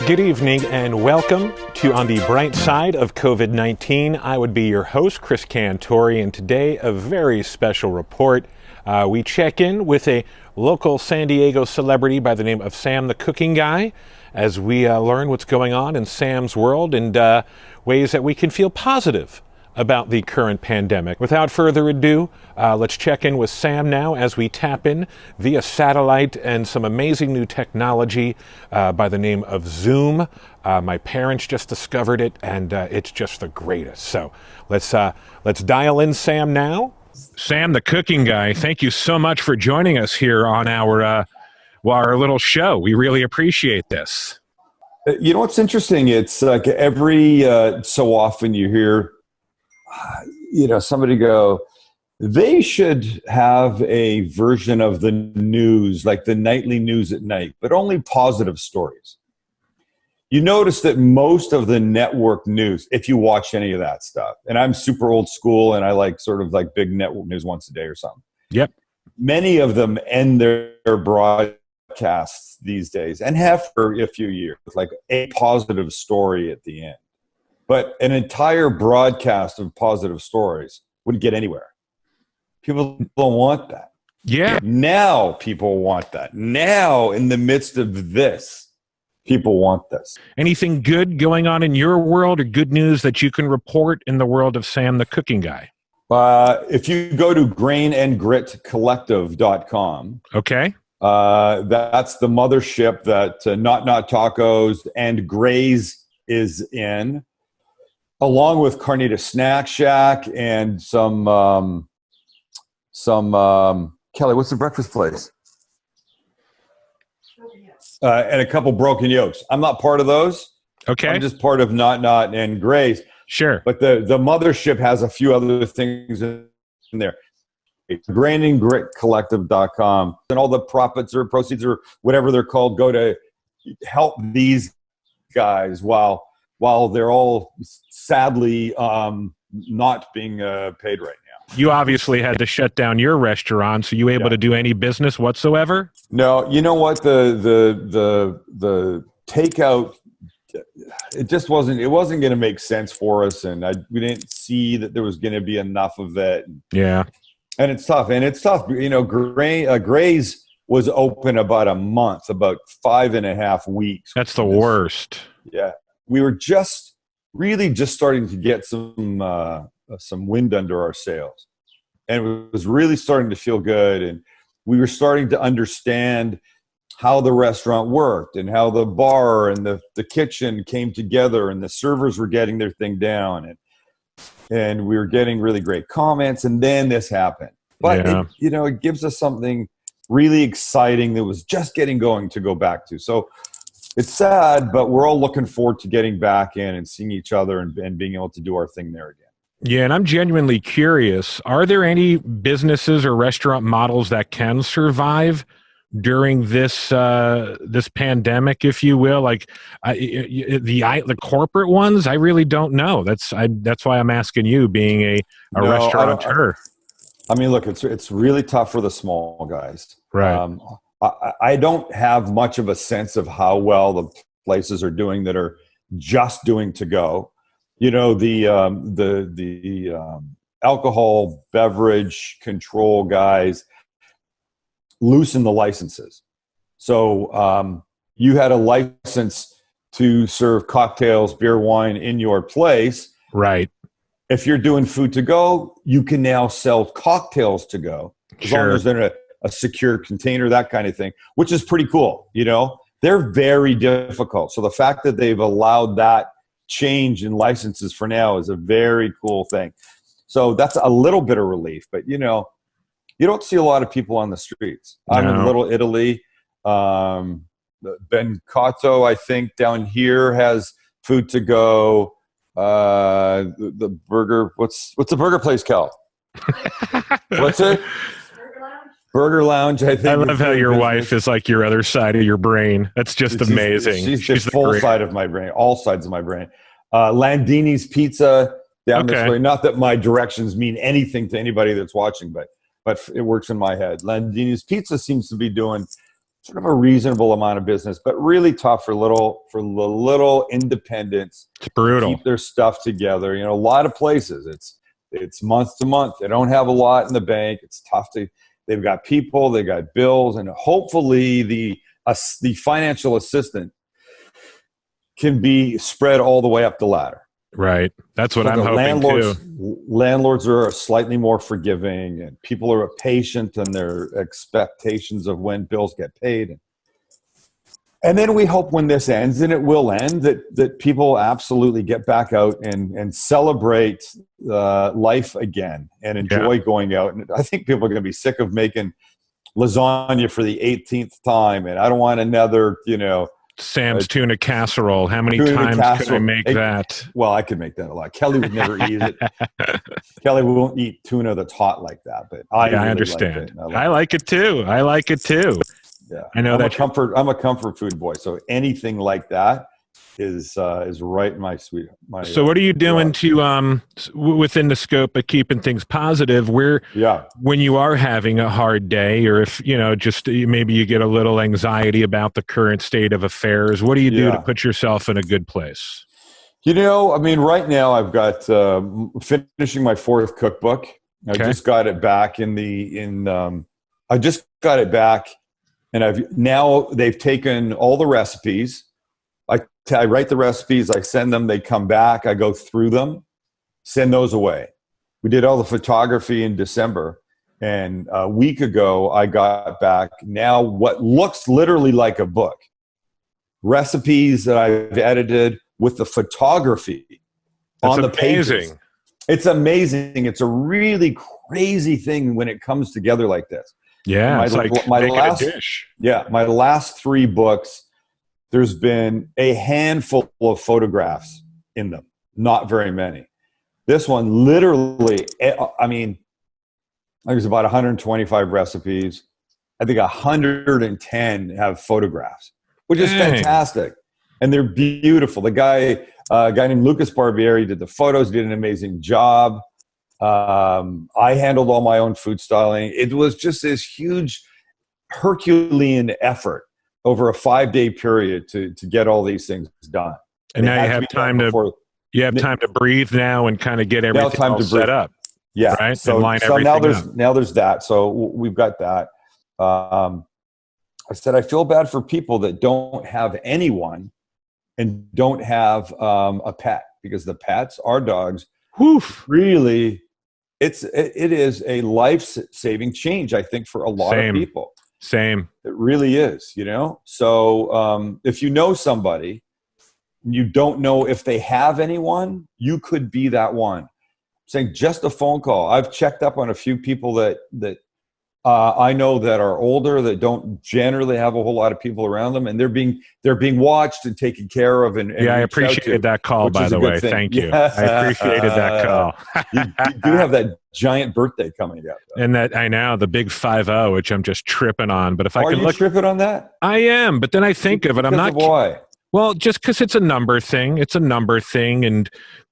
Good evening and welcome to On the Bright Side of COVID-19. I would be your host, Chris Cantore, and today a very special report. We check in with a local San Diego celebrity by the name of Sam the Cooking Guy as we learn what's going on in Sam's world and ways that we can feel positive about the current pandemic. Without further ado, let's check in with Sam now as we tap in via satellite and some amazing new technology by the name of Zoom. My parents just discovered it, and it's just the greatest. So let's dial in Sam now. Sam, the Cooking Guy, thank you so much for joining us here on our little show. We really appreciate this. You know what's interesting? It's like every so often you hear somebody go, they should have a version of the news, like the nightly news at night, but only positive stories. You notice that most of the network news, if you watch any of that stuff, and I'm super old school and I like sort of like big network news once a day or something. Yep. Many of them end their broadcasts these days and have for a few years, like a positive story at the end. But an entire broadcast of positive stories wouldn't get anywhere. People don't want that. Yeah. Now people want that. Now, in the midst of this, people want this. Anything good going on in your world or good news that you can report in the world of Sam the Cooking Guy? If you go to grainandgritcollective.com, okay, that's the mothership that Not Tacos and Gray's is in, along with Carnita Snack Shack and some Kelly, what's the breakfast place? And a couple Broken Yolks. I'm not part of those. Okay. I'm just part of Not and Gray's. Sure. But the mothership has a few other things in there. Grainandgritcollective.com, and all the profits or proceeds or whatever they're called go to help these guys while they're all sadly not being paid right now. You obviously had to shut down your restaurant, so you able to do any business whatsoever? No, you know what? The takeout, it just wasn't going to make sense for us, and we didn't see that there was going to be enough of it. Yeah, and it's tough. You know, Gray's was open about a month, about 5.5 weeks. That's the worst. Yeah. We were really just starting to get some wind under our sails, and it was really starting to feel good. And we were starting to understand how the restaurant worked and how the bar and the kitchen came together, and the servers were getting their thing down, and we were getting really great comments. And then this happened, but it gives us something really exciting that was just getting going to go back to. So it's sad, but we're all looking forward to getting back in and seeing each other and being able to do our thing there again. Yeah, and I'm genuinely curious, are there any businesses or restaurant models that can survive during this pandemic, if you will? Like the corporate ones, I really don't know. That's why I'm asking you, being a restaurateur. I mean, look, it's really tough for the small guys. Right. I don't have much of a sense of how well the places are doing that are just doing to go. You know, the alcohol beverage control guys loosen the licenses. So you had a license to serve cocktails, beer, wine in your place. Right. If you're doing food to go, you can now sell cocktails to go, as long as they're in a secure container, that kind of thing, which is pretty cool. You know, they're very difficult. So the fact that they've allowed that change in licenses for now is a very cool thing. So that's a little bit of relief. But, you know, you don't see a lot of people on the streets. I'm in Little Italy. Ben Cotto, I think, down here has food to go. The burger, what's the burger place called? What's it? Burger Lounge, I think. I love how your wife is like your other side of your brain. That's just amazing. She's the full side of my brain, all sides of my brain. Landini's Pizza down this way. Not that my directions mean anything to anybody that's watching, but it works in my head. Landini's Pizza seems to be doing sort of a reasonable amount of business, but really tough for the little independents. It's brutal. Keep their stuff together. You know, a lot of places it's month to month. They don't have a lot in the bank. It's tough they've got people, they got bills, and hopefully the financial assistant can be spread all the way up the ladder. Right. That's what I'm hoping too. Landlords are slightly more forgiving, and people are patient in their expectations of when bills get paid. And then we hope when this ends, and it will end, that people absolutely get back out and celebrate life again and enjoy going out. And I think people are going to be sick of making lasagna for the 18th time, and I don't want another, Sam's tuna casserole. How many times can I make that? Well, I could make that a lot. Kelly would never eat it. Kelly won't eat tuna that's hot like that, but I understand. I like it too. Yeah, I know I'm a comfort food boy, so anything like that is right in my sweet. So what are you doing to within the scope of keeping things positive? When you are having a hard day, or if just maybe you get a little anxiety about the current state of affairs, what do you do to put yourself in a good place? Right now I've got finishing my 4th cookbook. I just got it back I just got it back, and they've taken all the recipes. I write the recipes, I send them, they come back, I go through them, send those away. We did all the photography in December, and a week ago I got back now what looks literally like a book. Recipes that I've edited with the photography on the pages. It's amazing. It's a really crazy thing when it comes together like this. Yeah, it's like making a dish. Yeah, my last 3 books, there's been a handful of photographs in them, not very many. This one, literally, there's about 125 recipes. I think 110 have photographs, which is fantastic. And they're beautiful. The guy, a guy named Lucas Barbieri, did the photos, did an amazing job. I handled all my own food styling. It was just this huge Herculean effort over a 5-day period to get all these things done. And now you have time to breathe now and kind of get everything all set up. Yeah. Right. So now there's that. So we've got that. I said, I feel bad for people that don't have anyone and don't have a pet, because the pets, our dogs, really, it is a life-saving change, I think, for a lot of people. Same. It really is, So if you know somebody, you don't know if they have anyone, you could be that one. I'm saying just a phone call. I've checked up on a few people that I know that are older, that don't generally have a whole lot of people around them, and they're being watched and taken care of. And I appreciated that call, by the way. Thank you. I appreciated that call. you do have that giant birthday coming up, though. And that I know the big 50, which I'm just tripping on. But if I can look, tripping on that, I am. But then I think of it, I'm not. Why? Well, just because it's a number thing. It's a number thing,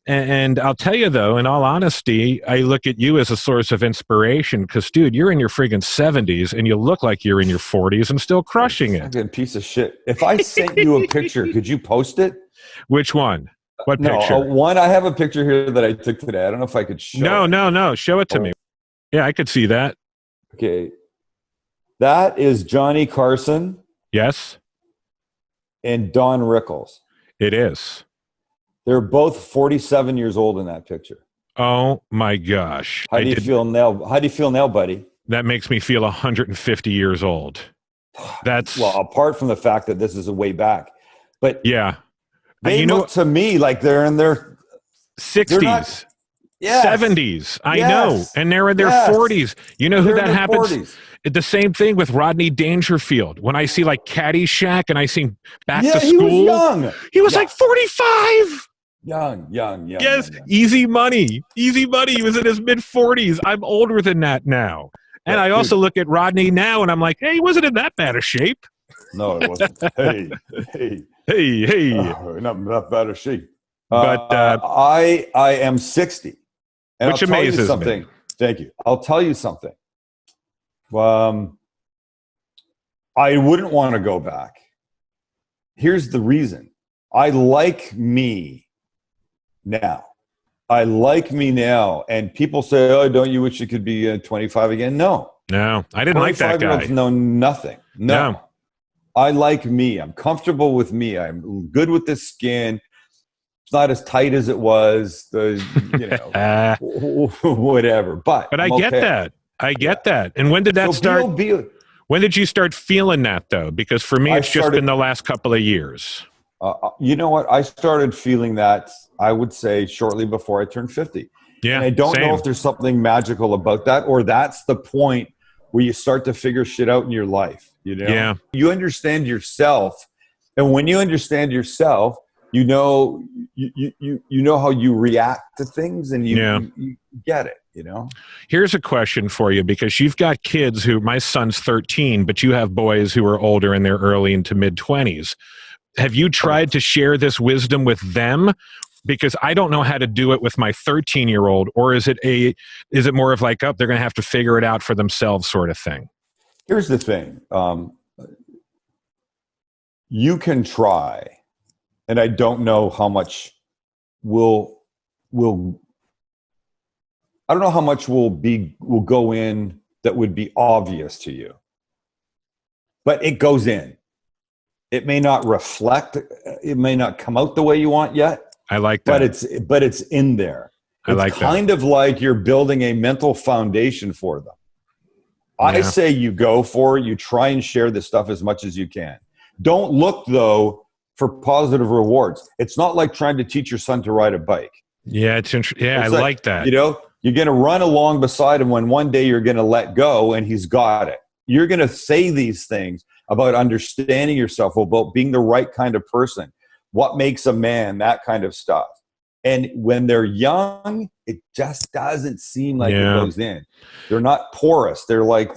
and I'll tell you, though, in all honesty, I look at you as a source of inspiration because, dude, you're in your friggin' 70s and you look like you're in your 40s and still crushing it. Fucking piece of shit. If I sent you a picture, could you post it? Which one? What picture? One, I have a picture here that I took today. I don't know if I could show it. No. Show it to me. Yeah, I could see that. Okay. That is Johnny Carson. Yes. And Don Rickles. It is. They're both 47 years old in that picture. Oh my gosh. How do you feel now, buddy? That makes me feel 150 years old. That's well, apart from the fact that this is a way back. But yeah. They look to me like they're in their 60s. 70s. I know. And they're in their 40s. You know who that happens? 40s. The same thing with Rodney Dangerfield. When I see like Caddyshack and I see Back to School. He was young. He was like 45. Young. Yes, young. Easy money. He was in his mid-40s. I'm older than that now. And I also look at Rodney now and I'm like, hey, he wasn't in that bad a shape. No, it wasn't. Hey. Not that bad a shape. But I am 60. And which I'll tell amazes you something. me. Thank you. I'll tell you something. I wouldn't want to go back. Here's the reason. I like me now. I like me now. And people say, oh, don't you wish you could be 25 again? No. No, I didn't like that guy. 25-year-olds know nothing. No. I like me. I'm comfortable with me. I'm good with this skin. It's not as tight as it was. Whatever. But I get that. I get that. And when did that start? When did you start feeling that, though? Because for me, it's just been the last couple of years. You know what? I started feeling that, I would say, shortly before I turned 50. Yeah, and I don't know if there's something magical about that, or that's the point where you start to figure shit out in your life. Yeah. You understand yourself. And when you understand yourself, you know how you react to things, and you get it. Here's a question for you, because you've got kids my son's 13, but you have boys who are older in their early into mid 20s. Have you tried to share this wisdom with them? Because I don't know how to do it with my 13-year-old, or is it more of like, they're going to have to figure it out for themselves sort of thing? Here's the thing. You can try, and I don't know how much I don't know how much will go in that would be obvious to you, but it goes in. It may not reflect. It may not come out the way you want yet. I like that. But it's in there. It's kind of like you're building a mental foundation for them. Yeah. I say you go for it. You try and share this stuff as much as you can. Don't look, though, for positive rewards. It's not like trying to teach your son to ride a bike. Yeah, I like that. You're going to run along beside him when one day you're going to let go and he's got it. You're going to say these things about understanding yourself, about being the right kind of person, what makes a man, that kind of stuff. And when they're young, it just doesn't seem like it goes in. They're not porous. They're like,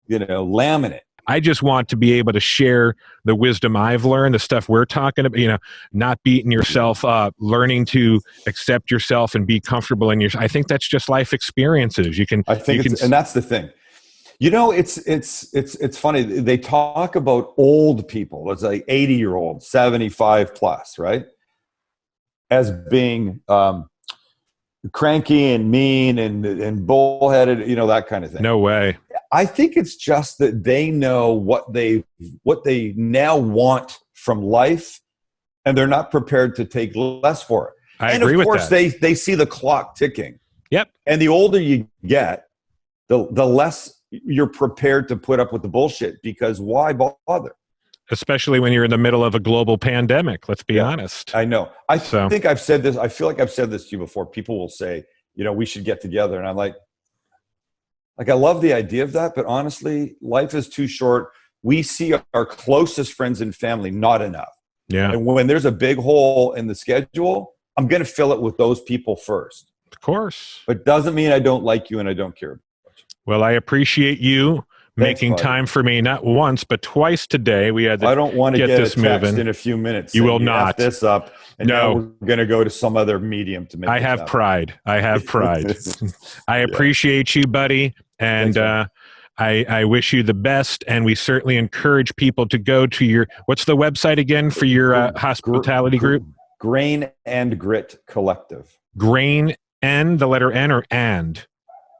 laminate. I just want to be able to share the wisdom I've learned, the stuff we're talking about, not beating yourself up, learning to accept yourself and be comfortable in I think that's just life experiences. And that's the thing. It's funny. They talk about old people, let's say 80-year-olds, 75 plus, right? As being cranky and mean and bullheaded, that kind of thing. No way. I think it's just that they know what they now want from life, and they're not prepared to take less for it. I agree with that. And of course, they see the clock ticking. Yep. And the older you get, the less you're prepared to put up with the bullshit, because why bother? Especially when you're in the middle of a global pandemic, let's be honest. I know. I think I've said this. I feel like I've said this to you before. People will say, we should get together. And I'm like, I love the idea of that, but honestly, life is too short. We see our closest friends and family not enough. Yeah. And when there's a big hole in the schedule, I'm going to fill it with those people first. Of course. But doesn't mean I don't like you and I don't care about you. Well, I appreciate you making time for me, not once, but twice today. We had to I don't want to get this a text moving in a few minutes. You will not. This up. And now we're going to go to some other medium to make I have pride. I appreciate you, buddy. And I wish you the best. And we certainly encourage people to go to what's the website again for your hospitality group? Grain and Grit Collective. Grain and the letter N or and?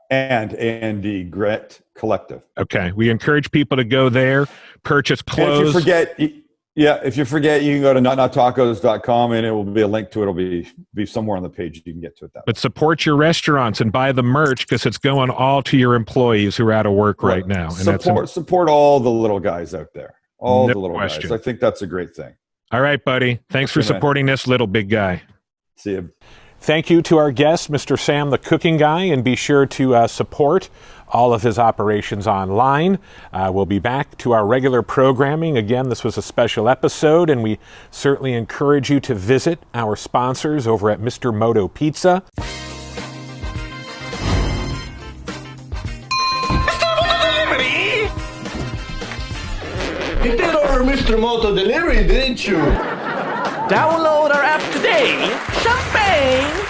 And the Grit Collective. Okay. We encourage people to go there, purchase clothes. And if you forget, you can go to notnottacos.com and it will be a link to it. It'll be somewhere on the page. You can get to it that way. But support your restaurants and buy the merch, because it's going all to your employees who are out of work right now. And support all the little guys out there. All the little guys. I think that's a great thing. All right, buddy. Thanks for supporting this little big guy. See you. Thank you to our guest, Mr. Sam the Cooking Guy, and be sure to support all of his operations online. We'll be back to our regular programming. Again, this was a special episode, and we certainly encourage you to visit our sponsors over at Mr. Moto Pizza. You did order Mr. Moto delivery, didn't you? Download our app today. Champagne!